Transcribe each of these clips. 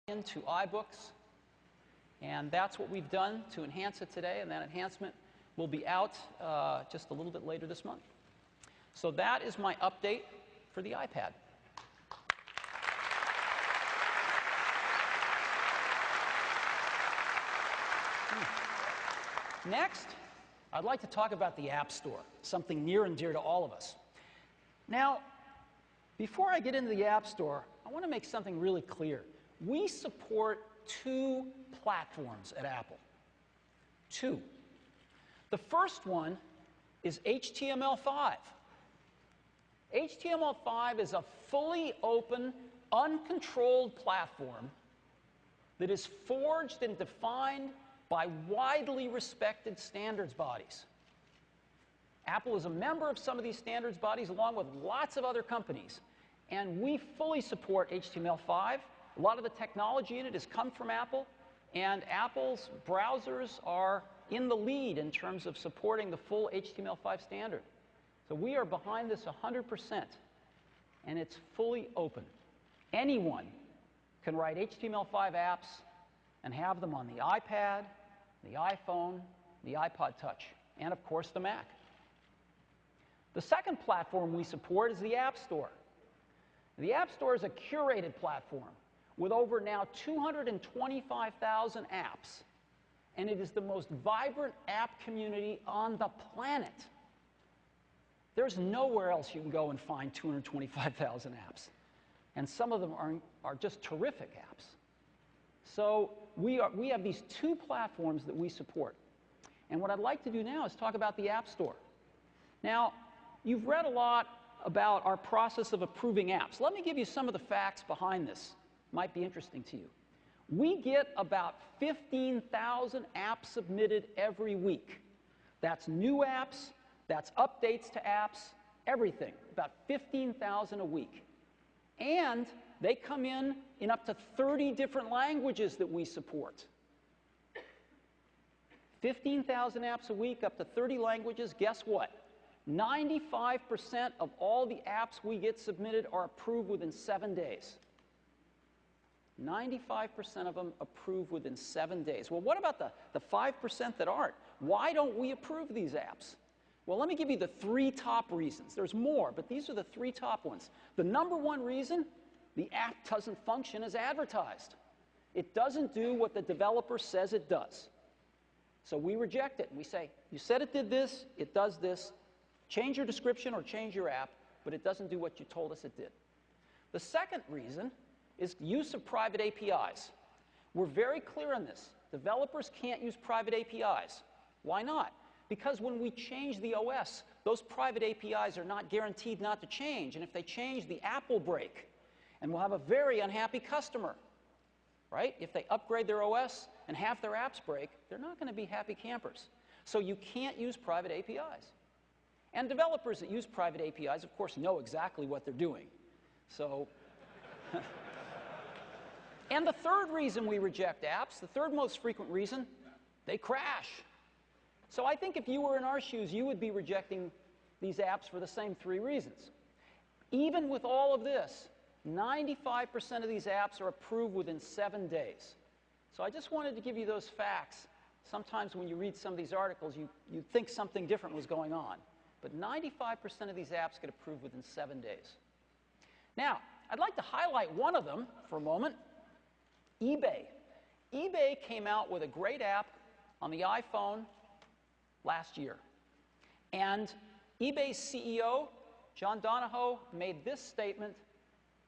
into iBooks, and that's what we've done to enhance it today, and that enhancement will be out just a little bit later this month. So that is my update for the iPad. Next, I'd like to talk about the App Store, something near and dear to all of us. Now, before I get into the App Store, I want to make something really clear. We support two platforms at Apple. Two. The first one is HTML5. HTML5 is a fully open, uncontrolled platform that is forged and defined by widely respected standards bodies. Apple is a member of some of these standards bodies along with lots of other companies, and we fully support HTML5. A lot of the technology in it has come from Apple, and Apple's browsers are in the lead in terms of supporting the full HTML5 standard. So we are behind this 100%, and it's fully open. Anyone can write HTML5 apps and have them on the iPad, the iPhone, the iPod Touch, and of course the Mac. The second platform we support is the App Store. The App Store is a curated platform with over now 225,000 apps, and it is the most vibrant app community on the planet. There's nowhere else you can go and find 225,000 apps, and some of them are just terrific apps. So we have these two platforms that we support, and what I'd like to do now is talk about the App Store. Now, you've read a lot about our process of approving apps. Let me give you some of the facts behind this. Might be interesting to you. We get about 15,000 apps submitted every week. That's new apps, that's updates to apps, everything. About 15,000 a week. And they come in up to 30 different languages that we support. 15,000 apps a week, up to 30 languages. Guess what? 95% of all the apps we get submitted are approved within 7 days. 95% of them approved within 7 days. Well, what about the 5% that aren't? Why don't we approve these apps? Well, let me give you the three top reasons. There's more, but these are the three top ones. The number one reason, the app doesn't function as advertised. It doesn't do what the developer says it does. So we reject it, and we say, you said it did this, it does this. Change your description or change your app, but it doesn't do what you told us it did. The second reason is use of private APIs. We're very clear on this. Developers can't use private APIs. Why not? Because when we change the OS, those private APIs are not guaranteed not to change. And if they change, the app will break. And we'll have a very unhappy customer. Right? If they upgrade their OS and half their apps break, they're not going to be happy campers. So you can't use private APIs. And developers that use private APIs, of course, know exactly what they're doing. So and the third reason we reject apps, the third most frequent reason, they crash. So I think if you were in our shoes, you would be rejecting these apps for the same three reasons. Even with all of this, 95% of these apps are approved within 7 days. So I just wanted to give you those facts. Sometimes when you read some of these articles, you think something different was going on. But 95% of these apps get approved within 7 days. Now, I'd like to highlight one of them for a moment. eBay. eBay came out with a great app on the iPhone last year. And eBay's CEO, John Donahoe, made this statement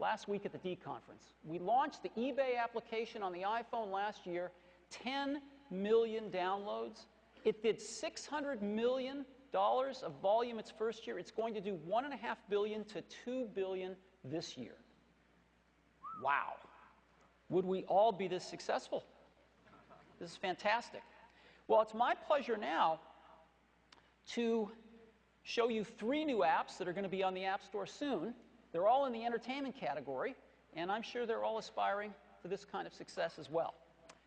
last week at the D conference. We launched the eBay application on the iPhone last year, 10 million downloads. It did $600 million of volume its first year. It's going to do $1.5 billion to $2 billion this year. Wow. Would we all be this successful? This is fantastic. Well, it's my pleasure now to show you 3 new apps that are going to be on the App Store soon. They're all in the entertainment category, and I'm sure they're all aspiring to this kind of success as well.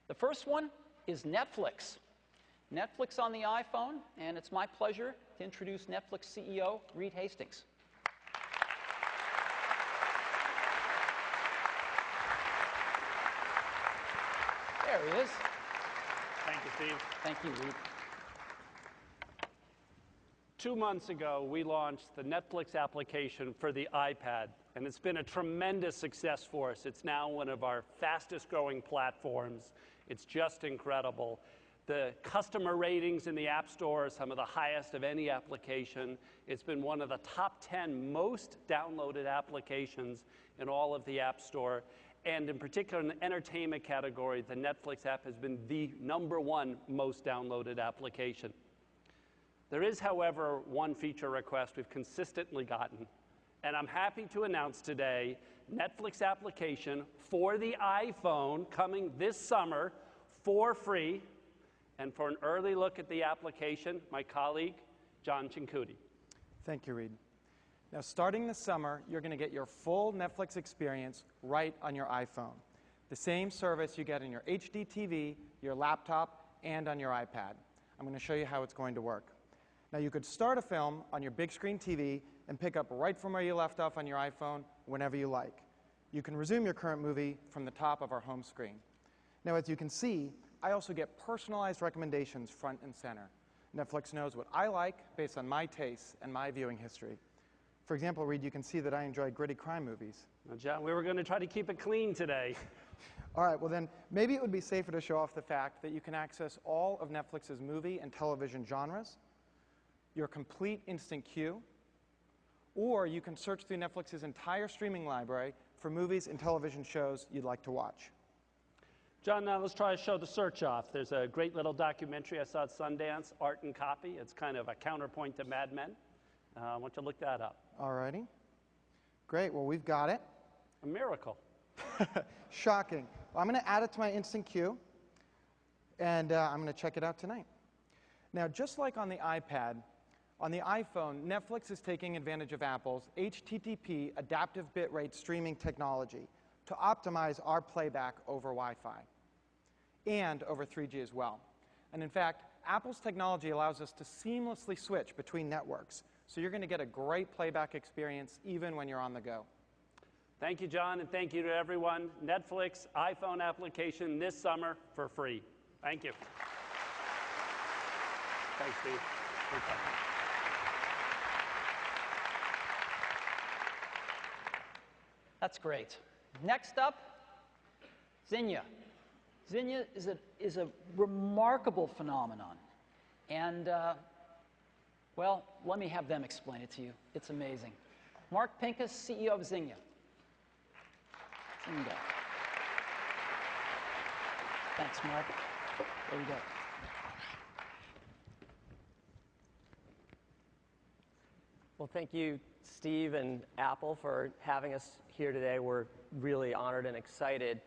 The first one is Netflix. Netflix on the iPhone, and it's my pleasure to introduce Netflix CEO Reed Hastings. There he is. Thank you, Steve. Thank you, Reed. 2 months ago, we launched the Netflix application for the iPad, and it's been a tremendous success for us. It's now one of our fastest growing platforms. It's just incredible. The customer ratings in the App Store are some of the highest of any application. It's been one of the top 10 most downloaded applications in all of the App Store. And in particular, in the entertainment category, the Netflix app has been the #1 most downloaded application. There is, however, one feature request we've consistently gotten, and I'm happy to announce today Netflix application for the iPhone coming this summer for free. And for an early look at the application, my colleague, John Cincutti. Thank you, Reed. Now, starting this summer, you're going to get your full Netflix experience right on your iPhone. The same service you get on your HD TV, your laptop, and on your iPad. I'm going to show you how it's going to work. Now, you could start a film on your big screen TV and pick up right from where you left off on your iPhone whenever you like. You can resume your current movie from the top of our home screen. Now, as you can see, I also get personalized recommendations front and center. Netflix knows what I like based on my tastes and my viewing history. For example, Reed, you can see that I enjoy gritty crime movies. Now, John, we were going to try to keep it clean today. All right, well then, maybe it would be safer to show off the fact that you can access all of Netflix's movie and television genres, your complete instant queue, or you can search through Netflix's entire streaming library for movies and television shows you'd like to watch. John, now let's try to show the search off. There's a great little documentary I saw at Sundance, Art and Copy. It's kind of a counterpoint to Mad Men. I want you to look that up. All righty. Great, well, we've got it. A miracle. Shocking. Well, I'm going to add it to my instant queue, and I'm going to check it out tonight. Now, just like on the iPad, on the iPhone, Netflix is taking advantage of Apple's HTTP adaptive bitrate streaming technology to optimize our playback over Wi-Fi and over 3G as well. And in fact, Apple's technology allows us to seamlessly switch between networks, so you're going to get a great playback experience even when you're on the go. Thank you, John, and thank you to everyone. Netflix iPhone application this summer for free. Thank you. Thanks, Steve. That's great. Next up, Zinnia. Zinnia is a remarkable phenomenon. And, well, let me have them explain it to you. It's amazing. Mark Pincus, CEO of Zinnia. Zinnia. Thanks, Mark. There you go. Well, thank you, Steve and Apple, for having us here today. We're really honored and excited.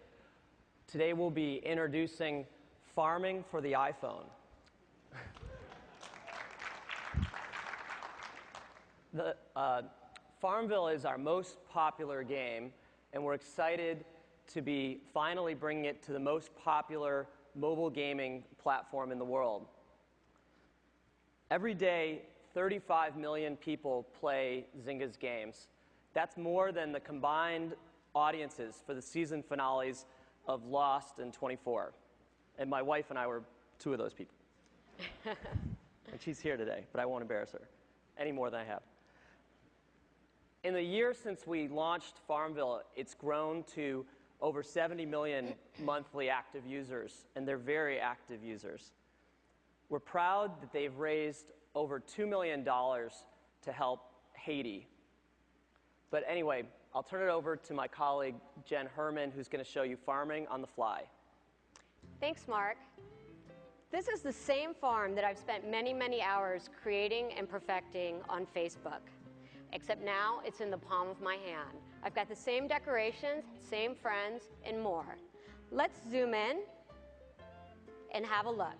Today we'll be introducing farming for the iPhone. Farmville is our most popular game, and we're excited to be finally bringing it to the most popular mobile gaming platform in the world. Every day, 35 million people play Zynga's games. That's more than the combined audiences for the season finales of Lost and 24. And my wife and I were 2 of those people. And she's here today, but I won't embarrass her any more than I have. In the year since we launched Farmville, it's grown to over 70 million monthly active users, and they're very active users. We're proud that they've raised over $2 million to help Haiti. But anyway, I'll turn it over to my colleague, Jen Herman, who's going to show you farming on the fly. Thanks, Mark. This is the same farm that I've spent many, many hours creating and perfecting on Facebook. Except now it's in the palm of my hand. I've got the same decorations, same friends, and more. Let's zoom in and have a look.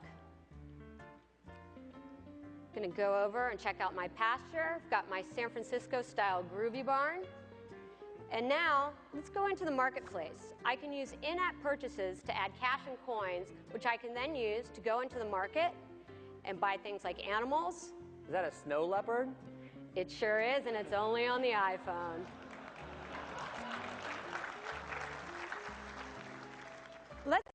I'm going to go over and check out my pasture. I've got my San Francisco-style groovy barn. And now, let's go into the marketplace. I can use in-app purchases to add cash and coins, which I can then use to go into the market and buy things like animals. Is that a snow leopard? It sure is, and it's only on the iPhone. Let's